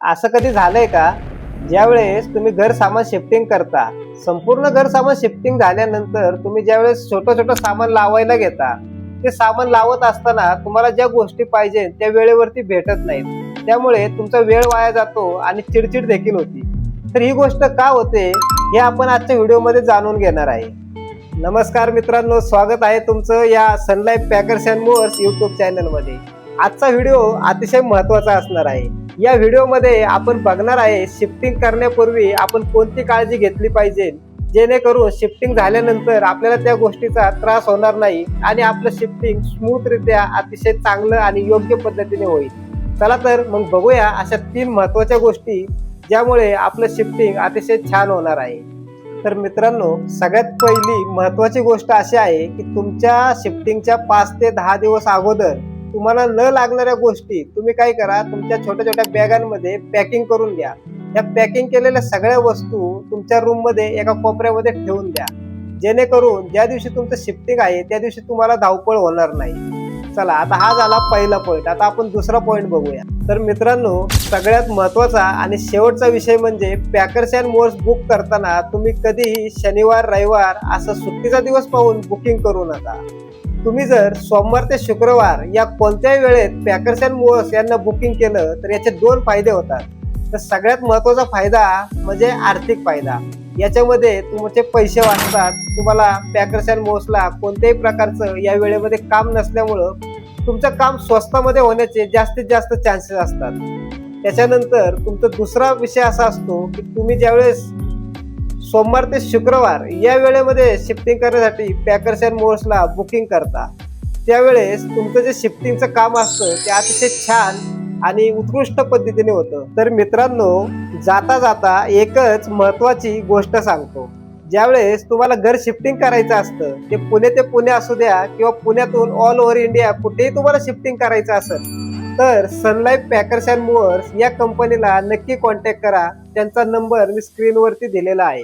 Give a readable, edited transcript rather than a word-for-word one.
असं कधी झालंय का, ज्यावेळेस तुम्ही घर सामान शिफ्टिंग करता, संपूर्ण घर सामान शिफ्टिंग झाल्यानंतर तुम्ही ज्यावेळेस छोटं छोटं सामान लावायला घेता, ते सामान लावत असताना तुम्हाला ज्या गोष्टी पाहिजे त्या वेळेवरती भेटत नाहीत, त्यामुळे तुमचा वेळ वाया जातो आणि चिडचिड देखील होती. तर ही गोष्ट का होते हे आपण आजच्या व्हिडिओमध्ये जाणून घेणार आहे. नमस्कार मित्रांनो, स्वागत आहे तुमचं या सनलाईफ पॅकर्स अँड मूव्हर्स यूट्यूब चॅनलमध्ये. आजचा व्हिडिओ अतिशय महत्त्वाचा असणार आहे. या व्हिडिओमध्ये आपण बघणार आहे शिफ्टिंग करण्यापूर्वी आपण कोणती काळजी घेतली पाहिजे, जेणेकरून शिफ्टिंग झाल्यानंतर आपल्याला त्या गोष्टीचा त्रास होणार नाही आणि आपलं शिफ्टिंग स्मूथरित्या अतिशय चांगलं आणि योग्य पद्धतीने होईल. चला तर मग बघूया अशा 3 महत्त्वाच्या गोष्टी ज्यामुळे आपलं शिफ्टिंग अतिशय छान होणार आहे. तर मित्रांनो, सगळ्यात पहिली महत्त्वाची गोष्ट अशी आहे की तुमच्या शिफ्टिंगच्या 5 ते 10 दिवस अगोदर तुम्हाला न लागणाऱ्या गोष्टी तुम्ही काय करा, तुमच्या छोट्या छोट्या बॅगांमध्ये पॅकिंग करून द्या. या पॅकिंग केलेल्या सगळ्या वस्तू तुमच्या रूम मध्ये एका कोपऱ्यामध्ये ठेवून द्या, जेणेकरून ज्या दिवशी तुमचं शिफ्टिंग आहे त्या दिवशी तुम्हाला धावपळ होणार नाही. चला, आता हा झाला पहिला पॉईंट. आता आपण दुसरा पॉईंट बघूया. तर मित्रांनो, सगळ्यात महत्त्वाचा आणि शेवटचा विषय म्हणजे पॅकर्स अँड मूव्हर्स बुक करताना तुम्ही कधीही शनिवार रविवार असं सुट्टीचा दिवस पाहून बुकिंग करू नका. तुम्ही जर सोमवार ते शुक्रवार या कोणत्याही वेळेत पॅकर्स अँड मूव्हर्स यांना बुकिंग केलं तर याचे 2 फायदे होतात. तर सगळ्यात महत्त्वाचा फायदा म्हणजे आर्थिक फायदा. याच्यामध्ये तुमचे पैसे वाचतात. तुम्हाला पॅकर्स अँड मूव्हर्सला कोणत्याही प्रकारचं या वेळेमध्ये काम नसल्यामुळं तुमचं काम स्वस्तामध्ये होण्याचे जास्तीत जास्त चान्सेस असतात. त्याच्यानंतर तुमचा दुसरा विषय असा असतो की तुम्ही ज्यावेळेस सोमवार ते शुक्रवार या वेळेमध्ये शिफ्टिंग करण्यासाठी पॅकर्स अँड मूव्हर्सला बुकिंग करता, त्यावेळेस तुमचं जे शिफ्टिंगचं काम असतं ते अतिशय छान आणि उत्कृष्ट पद्धतीने होतं. तर मित्रांनो, जाता जाता एकच महत्त्वाची गोष्ट सांगतो. ज्यावेळेस तुम्हाला घर शिफ्टिंग करायचं असतं, ते पुणे ते पुणे असू द्या किंवा पुण्यातून ऑल ओव्हर इंडिया कुठेही तुम्हाला शिफ्टिंग करायचं असेल तर सनलाईफ पॅकर्स अँड मूव्हर्स या कंपनीला नक्की कॉन्टॅक्ट करा. त्यांचा नंबर मी स्क्रीनवरती दिलेला आहे.